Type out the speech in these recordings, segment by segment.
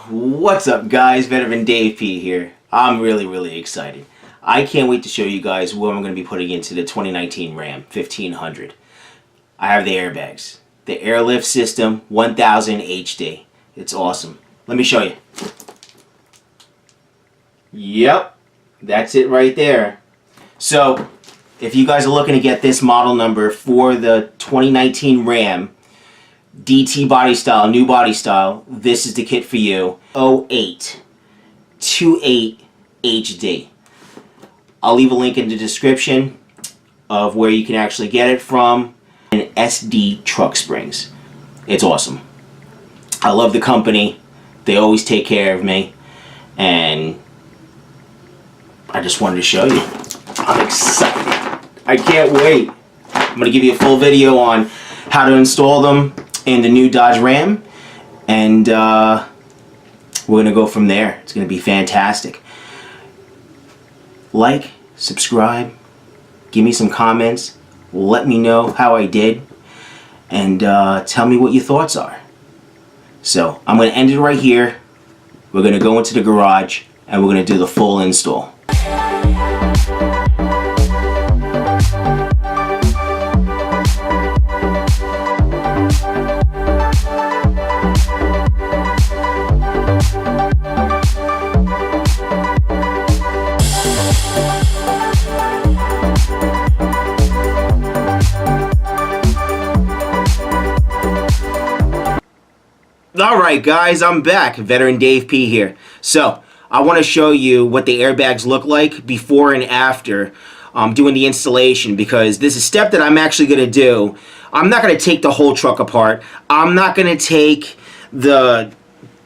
What's up guys, Veteran Dave P here. I'm really excited. I can't wait to show you guys what I'm going to be putting into the 2019 Ram 1500. I have the airbags. The Airlift system 1000 HD. It's awesome. Let me show you. Yep, that's it right there. So, if you guys are looking to get this model number for the 2019 Ram, DT body style, new body style, this is the kit for you. 0828 HD. I'll leave a link in the description of where you can actually get it from. And SD truck springs. It's awesome. I love the company. They always take care of me. And I just wanted to show you. I'm excited. I can't wait. I'm going to give you a full video on how to install them in the new Dodge Ram, and we're going to go from there. It's going to be fantastic. Like, subscribe, give me some comments, let me know how I did, and tell me what your thoughts are. So I'm going to end it right here. We're going to go into the garage and we're going to do the full install. Alright guys, I'm back. Veteran Dave P here. So, I want to show you what the airbags look like before and after doing the installation, because this is a step that I'm actually going to do. I'm not going to take the whole truck apart. I'm not going to take the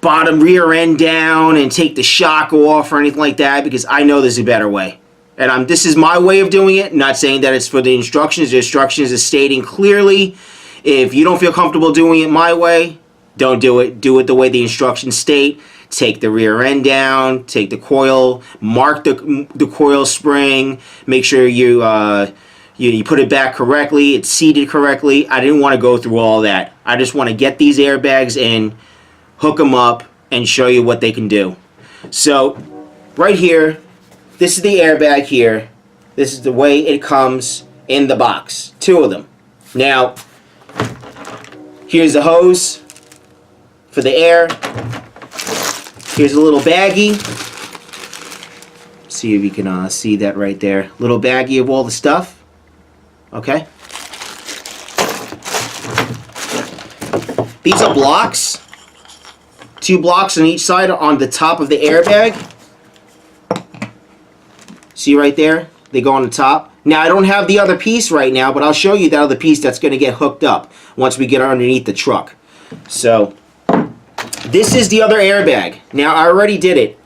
bottom rear end down and take the shock off or anything like that, because I know there's a better way. And this is my way of doing it. Not saying that it's for the instructions. The instructions is stating clearly, if you don't feel comfortable doing it my way, don't do it. Do it the way the instructions state. Take the rear end down, take the coil, mark the coil spring, make sure you put it back correctly, it's seated correctly. I didn't want to go through all that. I just want to get these airbags in, hook them up, and show you what they can do. So, right here, this is the airbag here. This is the way it comes in the box. 2 of them. Now, here's the hose for the air. Here's a little baggie. See if you can see that right there. Little baggie of all the stuff. Okay. These are blocks. 2 blocks on each side on the top of the airbag. See right there? They go on the top. Now I don't have the other piece right now, but I'll show you that other piece that's going to get hooked up once we get underneath the truck. So, this is the other airbag. Now, I already did it.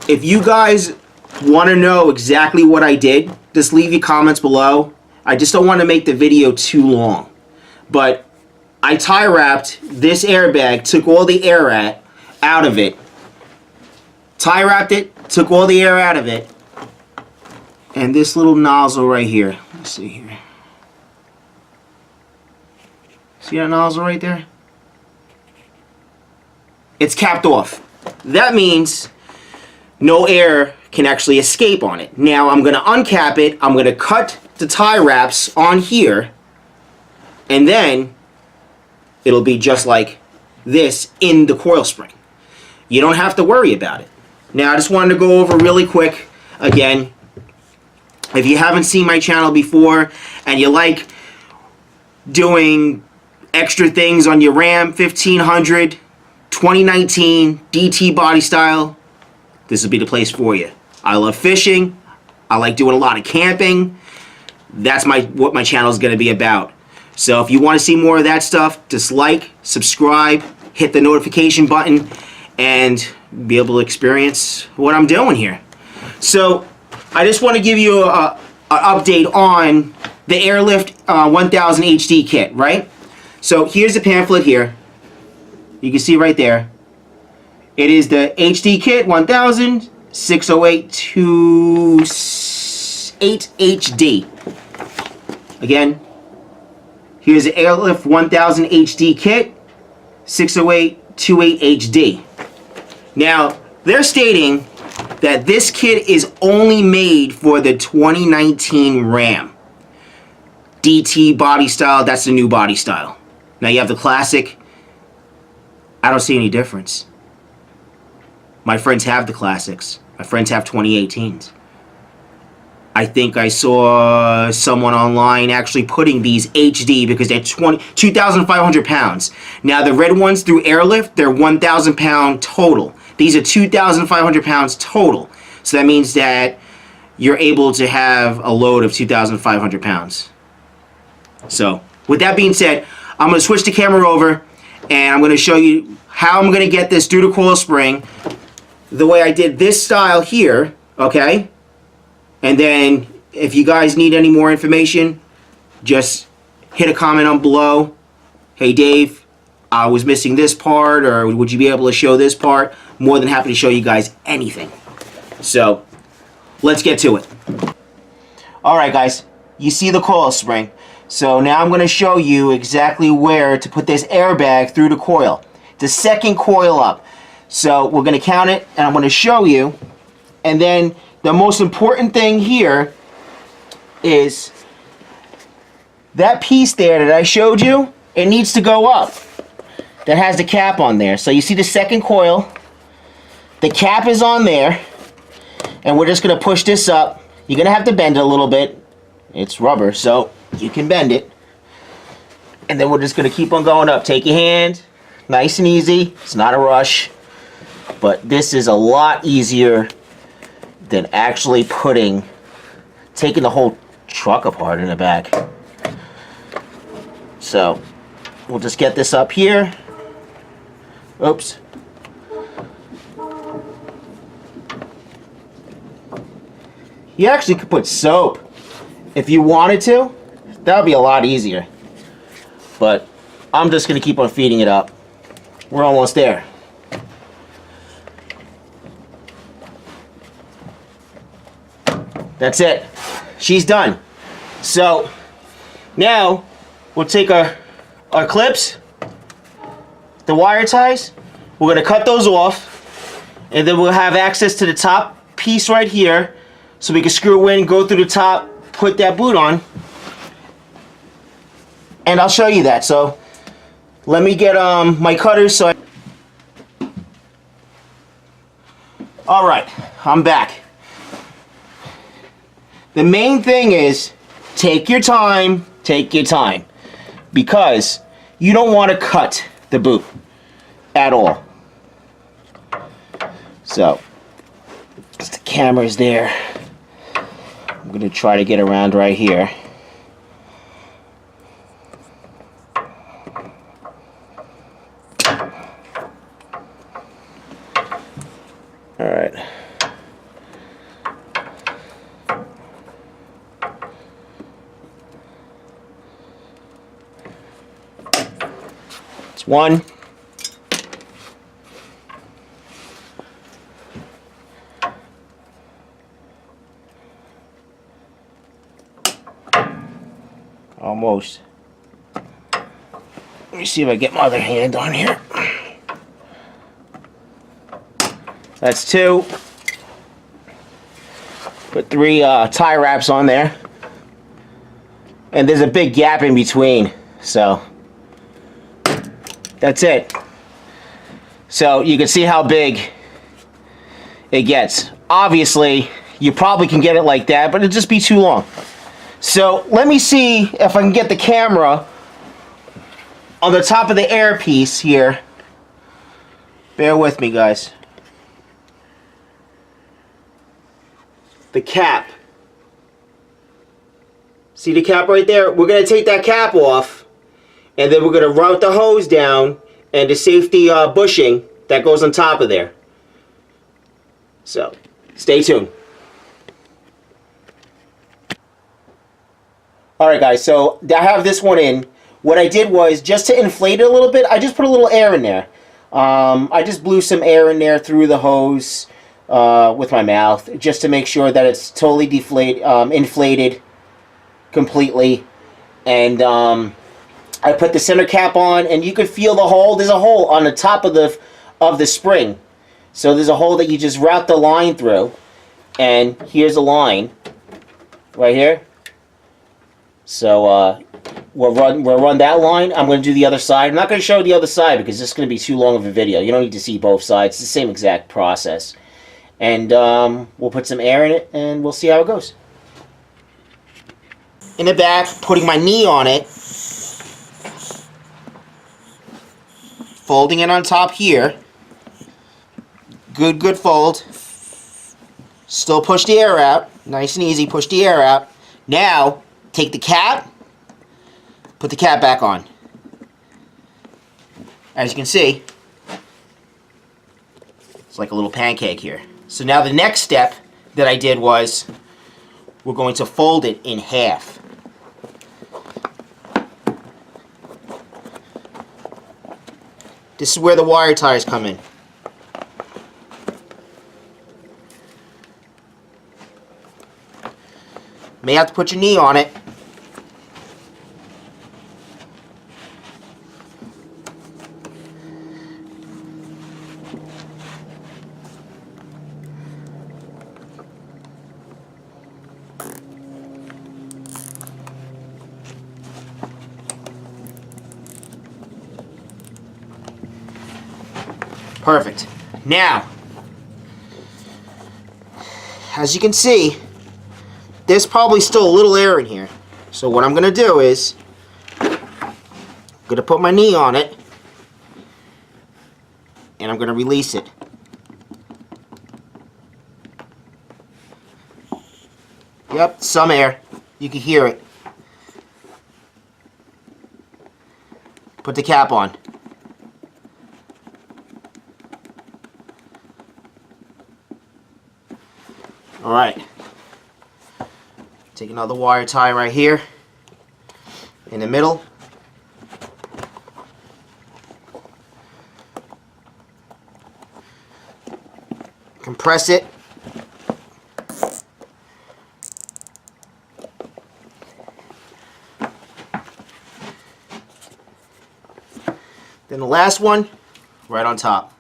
If you guys want to know exactly what I did, just leave your comments below. I just don't want to make the video too long. But I tie wrapped this airbag, took all the air out of it. Tie wrapped it, took all the air out of it. And this little nozzle right here. Let's see here. See that nozzle right there? It's capped off. That means no air can actually escape on it. Now I'm going to uncap it. I'm going to cut the tie wraps on here. And then it'll be just like this in the coil spring. You don't have to worry about it. Now I just wanted to go over really quick again. If you haven't seen my channel before and you like doing extra things on your Ram 1500, 2019 DT body style, this will be the place for you. I love fishing. I like doing a lot of camping. That's what my channel is going to be about. So if you want to see more of that stuff, just like, subscribe, hit the notification button, and be able to experience what I'm doing here. So I just want to give you an update on the Airlift 1000 HD kit, right? So here's the pamphlet here. You can see right there. It is the HD kit 1000 608 28 HD. Again, here's the Airlift 1000 HD kit 608 28 HD. Now, they're stating that this kit is only made for the 2019 Ram. DT body style, that's the new body style. Now you have the classic. I don't see any difference. My friends have the classics. My friends have 2018s. I think I saw someone online actually putting these HD because they're 2,500 pounds. Now the red ones through Airlift, they're 1,000 pound total. These are 2,500 pounds total. So that means that you're able to have a load of 2,500 pounds. So with that being said, I'm going to switch the camera over and I'm going to show you how I'm going to get this through the coil spring the way I did this style here, okay? And then if you guys need any more information, just hit a comment on below. Hey Dave, I was missing this part, or would you be able to show this part? More than happy to show you guys anything. So let's get to it. Alright guys, you see the coil spring. So now I'm going to show you exactly where to put this airbag through the coil. The second coil up. So we're going to count it and I'm going to show you. And then the most important thing here is that piece there that I showed you, it needs to go up. That has the cap on there. So you see the second coil, the cap is on there, and we're just going to push this up. You're going to have to bend it a little bit. It's rubber, so you can bend it. And then we're just going to keep on going up. Take your hand, nice and easy. It's not a rush, but this is a lot easier than actually taking the whole truck apart in the back. So we'll just get this up here. Oops. You actually could put soap if you wanted to. That would be a lot easier. But I'm just going to keep on feeding it up. We're almost there. That's it. She's done. So now we'll take our clips, the wire ties. We're going to cut those off, and then we'll have access to the top piece right here, so we can screw in, go through the top, put that boot on, and I'll show you that. So let me get my cutters. All right, I'm back. The main thing is take your time, because you don't want to cut the boot at all. So, the camera's there. I'm going to try to get around right here. All right. It's one. Almost. Let me see if I get my other hand on here. That's two. Put three tie wraps on there. And there's a big gap in between. So that's it. So you can see how big it gets. Obviously, you probably can get it like that, but it'll just be too long. So let me see if I can get the camera on the top of the air piece here. Bear with me, guys. The cap. See the cap right there? We're going to take that cap off, and then we're going to route the hose down and the safety bushing that goes on top of there. So, stay tuned. Alright guys, so I have this one in. What I did was, just to inflate it a little bit, I just put a little air in there. I just blew some air in there through the hose with my mouth, just to make sure that it's totally inflated completely. And I put the center cap on, and you could feel the hole. There's a hole on the top of the spring. So there's a hole that you just route the line through, and here's a line right here. So we'll run that line. I'm going to do the other side. I'm not going to show the other side because this is going to be too long of a video. You don't need to see both sides. It's the same exact process. And we'll put some air in it, and we'll see how it goes. In the back, putting my knee on it, folding it on top here. Good fold. Still push the air out. Nice and easy, push the air out. Now, take the cap, put the cap back on. As you can see, it's like a little pancake here. So now the next step that I did was, we're going to fold it in half. This is where the wire ties come in. May have to put your knee on it. Perfect. Now, as you can see, there's probably still a little air in here. So what I'm going to do is, I'm going to put my knee on it, and I'm going to release it. Yep, some air. You can hear it. Put the cap on. Alright. Take another wire tie right here in the middle. Compress it. Then the last one, right on top.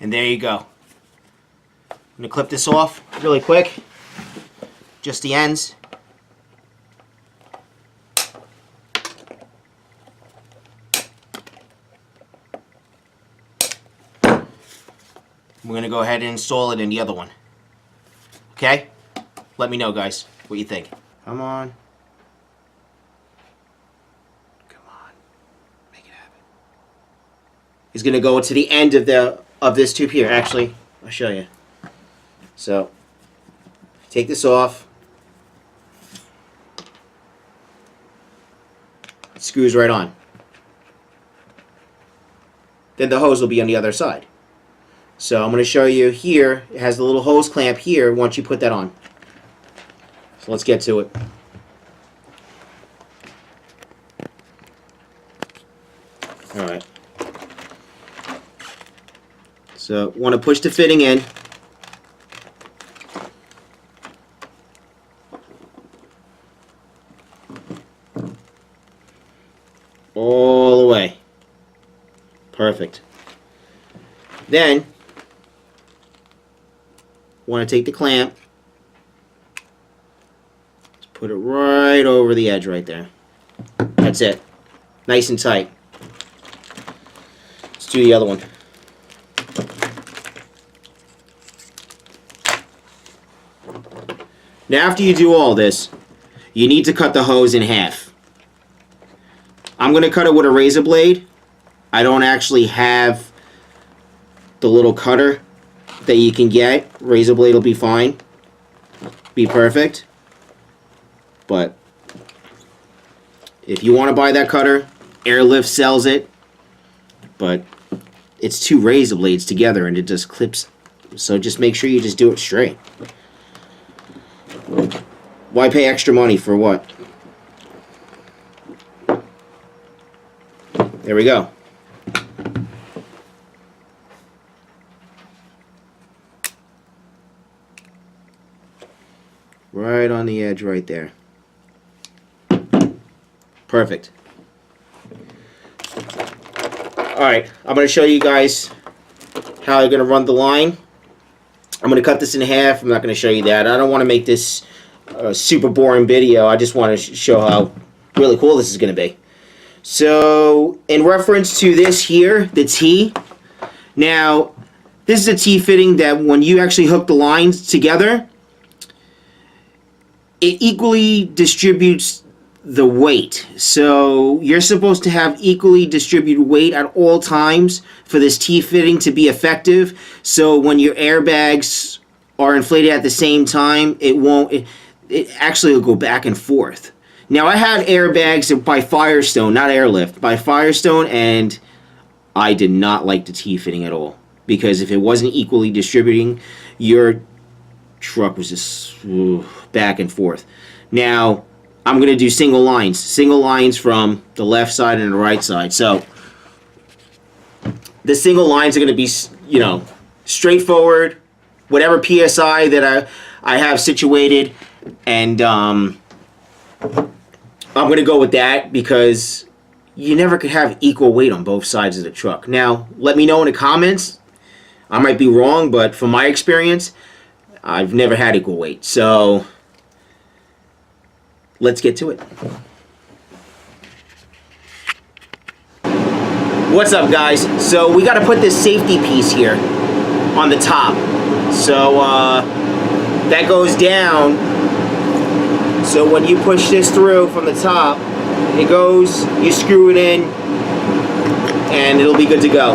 And there you go. I'm going to clip this off really quick. Just the ends. We're going to go ahead and install it in the other one. Okay? Let me know, guys, what you think. Come on. Come on. Make it happen. It's going to go to the end of this tube here. Actually, I'll show you. So, take this off. It screws right on. Then the hose will be on the other side. So I'm going to show you here. It has the little hose clamp here once you put that on. So let's get to it. Alright. So want to push the fitting in. All the way. Perfect. Then want to take the clamp, just put it right over the edge right there. That's it. Nice and tight. Let's do the other one. Now after you do all this, you need to cut the hose in half. I'm going to cut it with a razor blade. I don't actually have the little cutter that you can get. Razor blade will be fine. Be perfect. But if you want to buy that cutter, Airlift sells it. But it's two razor blades together and it just clips. So just make sure you just do it straight. Why pay extra money for what? There we go. right on the edge right there. Perfect. Alright, I'm going to show you guys how I'm going to run the line. I'm going to cut this in half. I'm not going to show you that. I don't want to make this a super boring video. I just want to show how really cool this is going to be. So, in reference to this here, the T. Now, this is a T fitting that when you actually hook the lines together, it equally distributes the weight. So you're supposed to have equally distributed weight at all times for this T fitting to be effective. So when your airbags are inflated at the same time, it actually will go back and forth. Now I had airbags by Firestone, not Airlift, by Firestone, and I did not like the T fitting at all, because if it wasn't equally distributing, your truck was just back and forth. Now I'm going to do single lines from the left side and the right side. So the single lines are going to be, you know, straightforward, whatever PSI that I have situated, and I'm going to go with that because you never could have equal weight on both sides of the truck. Now, let me know in the comments. I might be wrong, but from my experience, I've never had equal weight. So let's get to it. What's up, guys? So we got to put this safety piece here on the top. So that goes down. So when you push this through from the top, it goes, you screw it in, and it'll be good to go.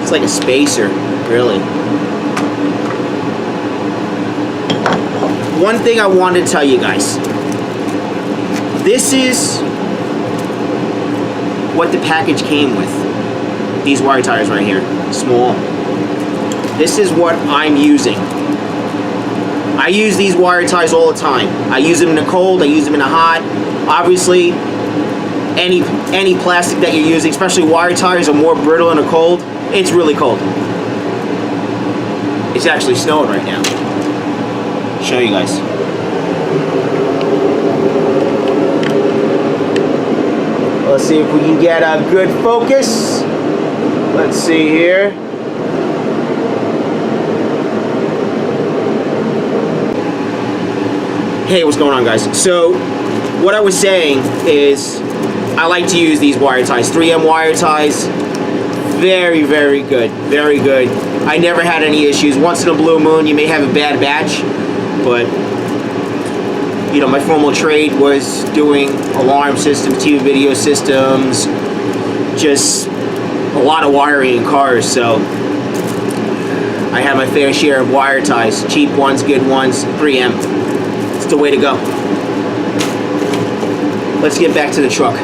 It's like a spacer, really. One thing I wanted to tell you guys. This is what the package came with. These wire ties right here, small. This is what I'm using. I use these wire ties all the time. I use them in the cold, I use them in the hot. Obviously, any plastic that you're using, especially wire ties, are more brittle in the cold. It's really cold. It's actually snowing right now. Show you guys. Let's see if we can get a good focus. Let's see here. Hey, what's going on, guys? So, what I was saying is, I like to use these wire ties, 3M wire ties. Very, very good, very good. I never had any issues. Once in a blue moon, you may have a bad batch, but you know, my formal trade was doing alarm systems, TV video systems, just a lot of wiring in cars, so I had my fair share of wire ties. Cheap ones, good ones, 3M. It's the way to go. Let's get back to the truck.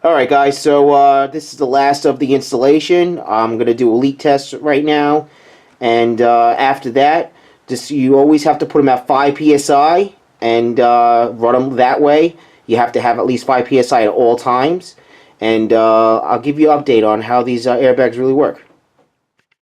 Alright guys, so this is the last of the installation. I'm going to do a leak test right now, and after that, you always have to put them at 5 PSI and run them that way. You have to have at least 5 PSI at all times, and I'll give you an update on how these airbags really work.